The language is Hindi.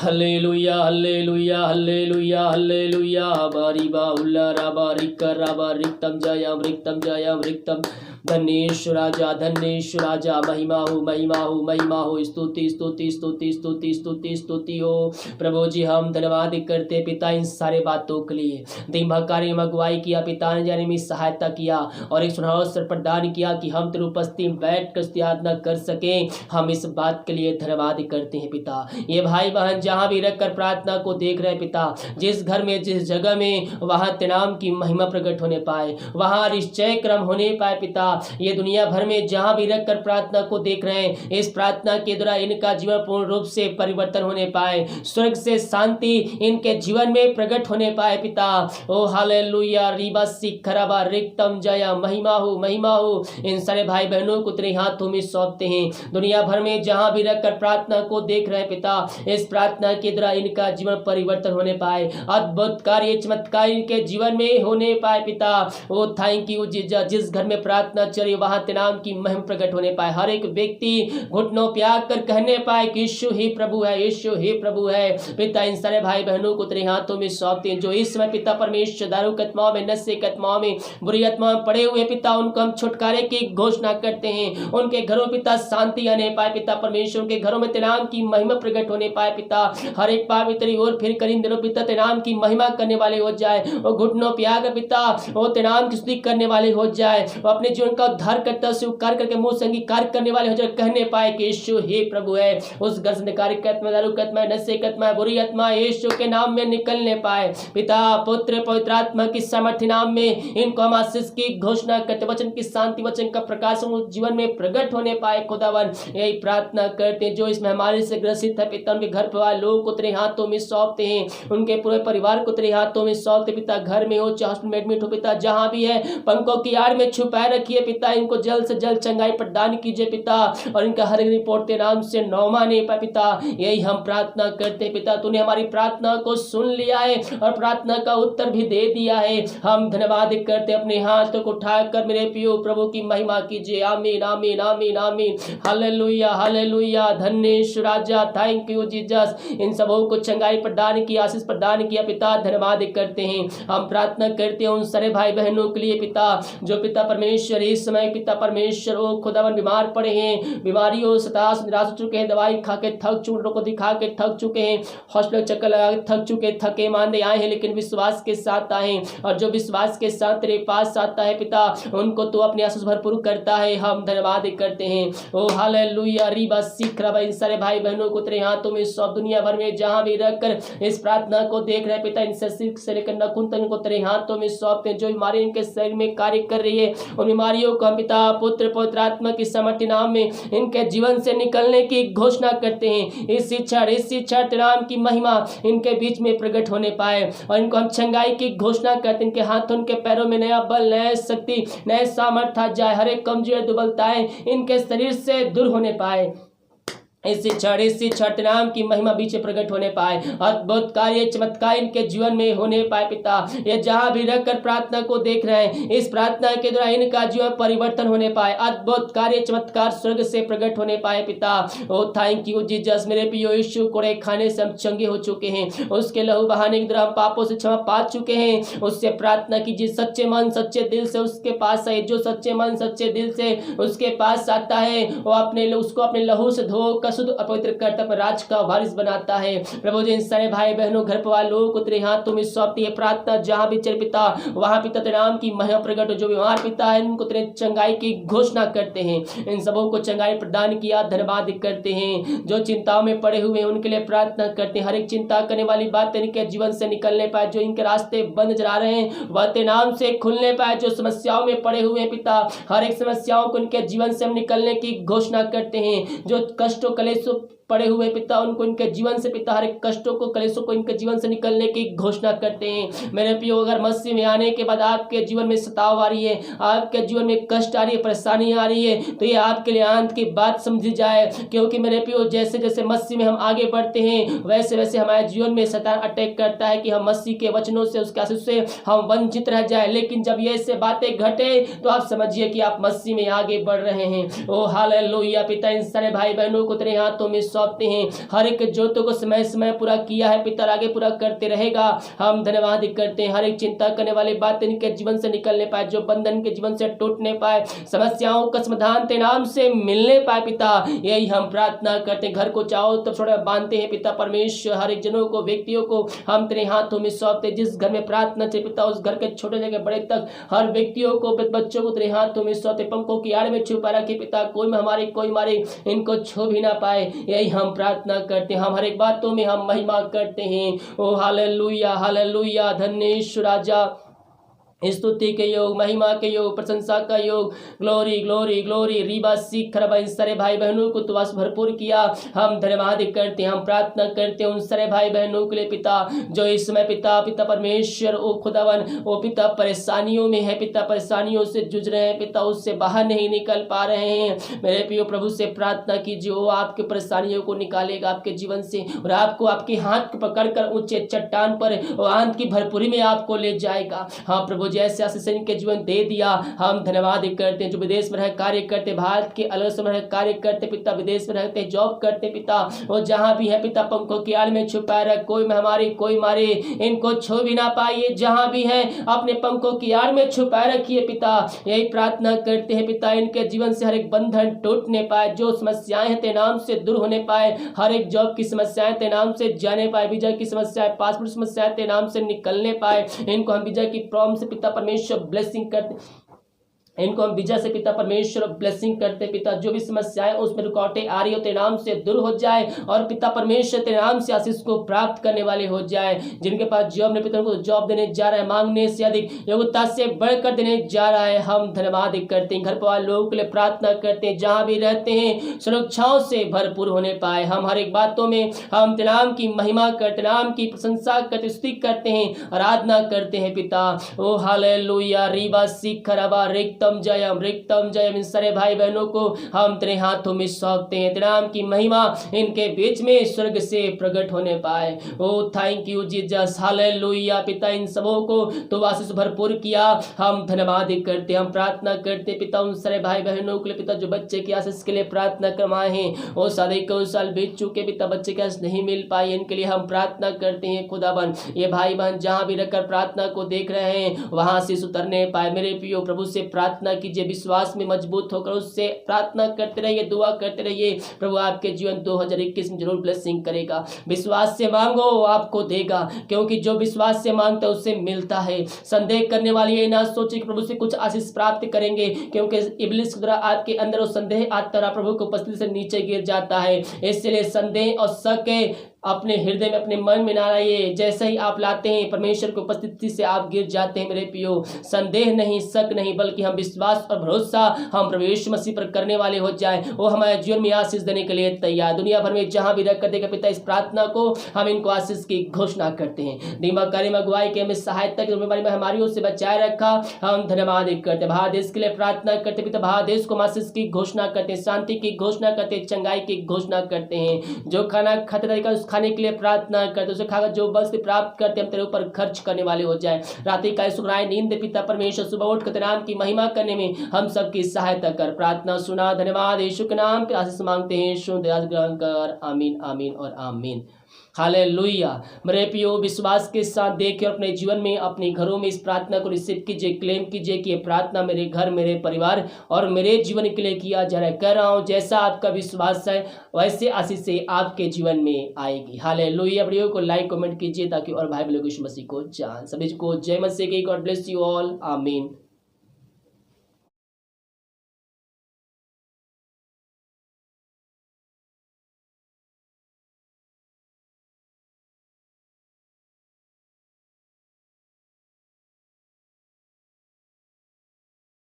Hallelujah hallelujah hallelujah hallelujah बारीबा उल्लारा बारिकरा बारिक्तम Jayam रिक्तम Jayam रिक्तम धन्येश राजा महिमा हो महिमा हो महिमा हो स्तुति स्तुति स्तुति स्तुति स्तुति स्तुति हो। प्रभु जी हम धन्यवाद करते पिता इन सारे बातों के लिए। दिन भर कार्य में अगुवाई किया पिता ने, जाने में सहायता किया और एक सुनहरा अवसर प्रदान किया कि हम तेरी उपस्थिति में बैठ कर स्तुति कर सके। हम इस बात के लिए धन्यवाद करते हैं पिता। ये भाई बहन जहाँ भी रखकर प्रार्थना को देख रहे पिता, जिस घर में जिस जगह में वहाँ तेरे नाम की महिमा प्रकट होने पाए, वहाँ निश्चय क्रम होने पाए पिता। ये दुनिया भर में जहाँ भी रखकर प्रार्थना को देख रहे हैं, इस प्रार्थना के द्वारा इनका जीवन पूर्ण रूप से परिवर्तन होने पाए, स्वर्ग से शांति इनके जीवन में प्रकट होने पाए पिता। ओ हालेलुया रिबासी खराबा रिक्तम जया महिमा हो। इन सारे भाई बहनों को तेरे हाथों में सौंपते हैं। दुनिया भर में जहाँ भी रखकर प्रार्थना को देख रहे हैं पिता, इस प्रार्थना के द्वारा इनका जीवन परिवर्तन होने पाए, अद्भुत कार्य चमत्कार इनके जीवन में होने पाए पिता। ओ थैंक यू जीसस। जिस घर में प्रार्थना चली वहां तेरे नाम की महिमा प्रकट होने पाए, हर एक व्यक्ति घुटनों पे आकर कहने पाए कि यीशु ही प्रभु है, यीशु ही प्रभु है पिता। इन सारे भाई बहनों को तेरे हाथों में सौंपते हैं जो इस समय पिता परमेश्वर दारू की आत्माओं में, नशे की आत्माओं में, बुरी आत्माओं में पड़े हुए पिता, उनको हम छुटकारे की घोषणा करते हैं। उनके घरों पिता शांति आने पाए पिता परमेश्वर, उनके घरों में तेरे नाम की महिमा प्रकट होने पाए पिता। हर एक पापी तेरी ओर फिर कर इन दिनों पिता तेरे नाम की महिमा करने वाले हो जाए, वो घुटनों पे आकर पिता वो तेरे नाम की स्तुति करने वाले हो जाए, वो अपने जीवन का उद्धार करता स्वीकार करके मुंह से अंगीकार करने वाले हो जाए, कहने पाए कि यीशु हे प्रभु है। उस घर से निकारिक आत्मा, दारू की आत्मा, नशे की आत्मा, बुरी आत्मा यीशु के नाम में निकलने पाए पिता। पुत्र पवित्र आत्मा की सामर्थ्य नाम में इनको हम आशीष की घोषणा करते, वचन की शांति, वचन का प्रकाश जीवन में प्रकट होने पाए खुदावन। यही प्रार्थना करते हैं जो इस महामारी से ग्रसित है पिता, उनके घर परिवार लोगों को तेरे हाथों में सौंपते हैं, उनके पूरे परिवार को तेरे हाथों में सौंपते पिता। घर में हो चाहे हॉस्पिटल में एडमिट हो पिता, जहां भी है पंखों की आड़ में छुपाए रखिए पिता। इनको जल्द से जल्द चंगाई प्रदान कीजिए पिता, और इनका हर एक रिपोर्ट तेरे नाम से नौमा नहीं पाए पिता। यही हम प्रार्थना करते पिता, तूने हमारी प्रार्थना को सुन लिया है और प्रार्थना का उत्तर भी दे दिया है। हम धन्यवाद करते, अपने हाथ को उठाकर मेरे पियो प्रभु की महिमा कीजिए। आमीन आमीन आमीन आमीन। हालेलुया हालेलुया। धन्येश राजा, थैंक यू जीसस। इन सबों को चंगाई प्रदान की, आशीष प्रदान किया पिता, धन्यवाद करते हैं। हम प्रार्थना करते हैं उन सारे भाई बहनों के लिए पिता जो पिता परमेश्वर इस समय पिता परमेश्वर वो खुदावन बीमार पड़े हैं, बीमारियों सताश निराश हो चुके हैं, दवाई खा के थक चुके, को दिखा के थक चुके हैं, हॉस्पिटल चक्कर लगा के थक चुके, थके मांदे आए हैं, लेकिन विश्वास के साथ आए, और जो विश्वास के साथ तेरे पास आता है पिता, उनको तो अपने आशीष भरपूर करता है। हम धन्यवाद करते हैं। ओ हालेलुया रिबा सीख रहा। इन सारे भाई बहनों को तेरे हाथों में सब दुनिया भर में जहां भी रखकर इस प्रार्थना को देख रहे पिता, इनसे सिर से लेकर नखून तक इनको तेरे हाथों में सौंपते हैं। जो बीमारी इनके शरीर में कार्य कर रही है, उन बीमारियों को हम पिता पुत्र पवित्र आत्मा की सामर्थ्य नाम में इनके जीवन से निकलने की घोषणा करते हैं। इस शिक्षा तेरे नाम की महिमा इनके बीच में प्रकट होने पाए, और इनको हम चंगाई की घोषणा करते हैं। इनके हाथों उनके पैरों में नया बल, नया शक्ति, नया सामर्थ्य आ जाए, हर एक कमजोरी दुर्बलताएं इनके शरीर से दूर होने पाए। इस शिक्षा नाम की महिमा बीच प्रकट होने पाए, अद्भुत कार्य चमत्कार इनके जीवन में होने पाए पिता। ये जहां भी रखकर प्रार्थना को देख रहे हैं, इस प्रार्थना के द्वारा इनका जीवन परिवर्तन होने पाए, अद्भुत कार्य चमत्कार स्वर्ग से प्रकट होने पाए पिता। ओ थैंक यू जीसस। मेरे प्रिय यीशु कोड़े खाने से हम चंगे हो चुके हैं, उसके लहू बहाने के द्वारा हम पापों से क्षमा पा चुके हैं। उससे प्रार्थना कीजिए, सच्चे मन सच्चे दिल से उसके पास आए। जो सच्चे मन सच्चे दिल से उसके पास आता है, वो उसको अपने लहू से धोकर शुद्ध अपवित्र करता पर राज का वारिस बनाता है। प्रभु जी इन सारे भाई बहनों घर परिवार लोगों को तेरे हाथों में सौंपती है प्रार्थना। जहां भी चल पिता वहां पिता तेरे नाम की महिमा प्रकट हो। जो बीमार पिता है उनको तेरे चंगाई की घोषणा करते हैं। इन सबों को चंगाई प्रदान किया, धन्यवाद करते हैं। जो चिंताओं में पड़े हुए हैं उनके लिए प्रार्थना करते हैं। हर एक चिंता करने वाली बात इनके जीवन से निकलने पाए, जो इनके रास्ते बंद जा रहे हैं वह तेरे नाम से खुलने पाए। जो समस्याओं में पड़े हुए हैं पिता, हर एक समस्याओं को इनके जीवन से हम निकलने की घोषणा करते हैं। जो कष्टों कलेशों पड़े हुए पिता, उनको इनके जीवन से पिता हर एक कष्टों को कलेशों को इनके जीवन से निकलने की घोषणा करते हैं। मेरे प्रियो अगर मसीह में आने के बाद आपके जीवन में सताव आ रही है, आपके जीवन में कष्ट आ रही है, परेशानी आ रही है, तो ये आपके लिए आनंद की बात समझी जाए। क्योंकि मेरे प्रियो जैसे जैसे मसीह में हम आगे बढ़ते हैं वैसे वैसे हमारे जीवन में शैतान अटैक करता है कि हम मसीह के वचनों से उसके आशीष से हम वंचित रह जाए। लेकिन जब ये ऐसे बातें घटे तो आप समझिए कि आप मसीह में आगे बढ़ रहे हैं। ओ हालेलुया पिता इन सारे भाई बहनों को तेरे हाथों में सौंपते हैं। हर एक जरूरतों को समय समय पूरा किया है पिता, आगे पूरा करते रहेगा। हम धन्यवाद करते हैं। हर एक चिंता करने वाली बात इनके जीवन से निकलने पाए, जो बंधन के जीवन से टूटने पाए, समस्याओं का समाधान तेरे नाम से मिलने पाए पिता, यही हम प्रार्थना करते हैं। घर को चाहो तो थोड़ा बांधते हैं पिता परमेश्वर, हर एक जनों को, व्यक्तियों को हम तेरे हाथों में सौंपते। जिस घर में प्रार्थना चाहिए पिता, उस घर के छोटे जगह बड़े तक हर व्यक्तियों को, बच्चों को तेरे हाथों में सौंपते। पंखों की आड़ में छुपा रखे पिता, कोई हमारे कोई मारे इनको छू भी ना पाए, यही हम प्रार्थना करते हैं। हम हर एक बातों में हम महिमा करते हैं। ओ हालेलुया हालेलुया, धन्य यीशु राजा, स्तुति के योग, महिमा के योग, प्रशंसा का योग, ग्लोरी ग्लोरी ग्लोरी। रीबा सीख खरबा इन सारे भाई बहनों को तो भरपूर किया, हम धन्यवाद करते हैं। हम प्रार्थना करते हैं उन सारे भाई बहनों के लिए पिता, जो इस समय पिता पिता परमेश्वर ओ खुदावन ओ पिता परेशानियों में है पिता, परेशानियों से जूझ रहे हैं पिता, उससे बाहर नहीं निकल पा रहे हैं। मेरे प्रिय प्रभु से प्रार्थना कीजिए, वो आपके परेशानियों को निकालेगा आपके जीवन से, और आपको आपके हाथ पकड़कर ऊंचे चट्टान पर आनंद की भरपूरी में आपको ले जाएगा। हाँ प्रभु, जैसे आशीष इनके जीवन दे दिया, हम धन्यवाद करते हैं। जो विदेश में रह कार्य करते, भारत के अलग से रह कार्य करते पिता, विदेश में रहते जॉब करते पिता, और जहाँ भी है पिता पंखों की आड़ में छुपाए रख, कोई हमारी कोई मारे इनको छू भी ना पाइए। जहाँ भी है अपने पंखों की आड़ में छुपाए रखिए पिता, यही प्रार्थना करते हैं पिता, इनके जीवन से हर एक बंधन टूटने पाए, जो समस्याएं हैं तेरे नाम से दूर होने पाए, हर एक जॉब की समस्याएं तेरे नाम से जाने पाए, विजय की समस्याएं, पासपोर्ट समस्याएं तेरे नाम से निकलने पाए। इनको हम विजय की प्रॉमिस से पिता परमेश्वर ब्लेसिंग करते, इनको हम विजय से पिता परमेश्वर ब्लेसिंग करते पिता। जो भी समस्याएं उसमें रुकावटें आ रही हो तेरे नाम से दूर हो जाए, और पिता परमेश्वर तेरे नाम से आशीष को प्राप्त करने वाले हो जाए। जिनके पास जॉब ने पिता उनको जॉब देने जा रहा है, मांगने से अधिक योग्यता से बढ़कर देने जा रहा है, हम धन्यवाद करते हैं। घर पर लोगों के लिए प्रार्थना करते हैं, जहाँ भी रहते हैं सुरक्षाओं से भरपूर होने पाए। हम हर एक बातों में हम तेरे नाम की महिमा करते, नाम की प्रशंसा करते, स्तुति करते हैं, आराधना करते हैं पिता। ओ हालेलुया, रीबा सीख खराबा रिक्त रिक्तम जयम। इन सारे भाई बहनों को हम तेरे हाथों में सौंपते हैं। तेरे नाम की महिमा इनके बीच में स्वर्ग से प्रकट होने पाए। ओ थैंक यू जीसस, हालेलुया पिता। इन सबों को तो आशीष भरपूर किया, हम धन्यवाद करते, हम प्रार्थना करते पिता उन सारे भाई बहनों के लिए पिता, जो बच्चे की आशीष के लिए प्रार्थना करवाए हैं। ओ सारे को साल बीत चुके पिता, बच्चे की आशीष नहीं मिल पाई, इनके लिए हम प्रार्थना करते हैं खुदाबन। ये भाई बहन जहाँ भी रहकर प्रार्थना को देख रहे हैं, वहां से उतरने पाए। मेरे प्रियो प्रभु से प्रार्थना कीजिए, विश्वास में मजबूत होकर उससे प्रार्थना करते रहिए, दुआ करते रहिए। प्रभु आपके जीवन 2021 में जरूर ब्लेसिंग करेगा। विश्वास से मांगो आपको देगा, क्योंकि जो विश्वास से मांगता है उससे मिलता है। संदेह करने वाली ये ना सोचे कि प्रभु से कुछ आशीष प्राप्त करेंगे, क्योंकि इब्लिस के द्वारा आपके अंदर वो संदेह आता है, प्रभु की उपस्थिति से नीचे गिर जाता है। इसलिए संदेह और शक अपने हृदय में, अपने मन में ना लाइए। जैसे ही आप लाते हैं परमेश्वर की उपस्थिति से आप गिर जाते हैं। मेरे प्रियो, संदेह नहीं, शक नहीं, बल्कि हम विश्वास और भरोसा हम प्रभु यीशु मसीह पर करने वाले हो जाए। वो हमारे जीवन में आशीष देने के लिए तैयार। दुनिया भर में जहां भी रखकर देगा पिता, इस प्रार्थना को हम इनको आशीष की घोषणा करते हैं। दिमाग कार्य में अगुवाई के हमें सहायता की महामारियों से बचाए रखा, हम धन्यवाद करते। भारत देश के लिए प्रार्थना करते पिता, भारत देश को आशीष की घोषणा करते, शांति की घोषणा करते, चंगाई की घोषणा करते हैं। जो खाना खाते तरीका उस खाने के लिए प्रार्थना करते, उसे खाकर जो बस प्राप्त करते हम तेरे ऊपर खर्च करने वाले हो जाए। रात्रि का सुखराय नींद पिता परमेश्वर, सुबह उठ कर तेरे नाम की महिमा करने में हम सबकी सहायता कर। प्रार्थना सुना, धन्यवाद यीशु के नाम पे आशीष मांगते हैं, यीशु दया ग्रहण कर। आमीन आमीन और आमीन। हालेलुया। मेरे प्रियो, विश्वास के साथ देखिए अपने जीवन में, अपने घरों में इस प्रार्थना को रिसीव कीजिए, क्लेम कीजिए कि ये प्रार्थना मेरे घर, मेरे परिवार और मेरे जीवन के लिए किया जा रहा है। कह रहा हूँ जैसा आपका विश्वास है वैसे आशीष से आपके जीवन में आएगी। हालेलुया। वीडियो को लाइक कमेंट कीजिए ताकि और भाई बहनों को यीशु मसीह को जान। सभी को जय मसीह की। God bless you all. आमीन।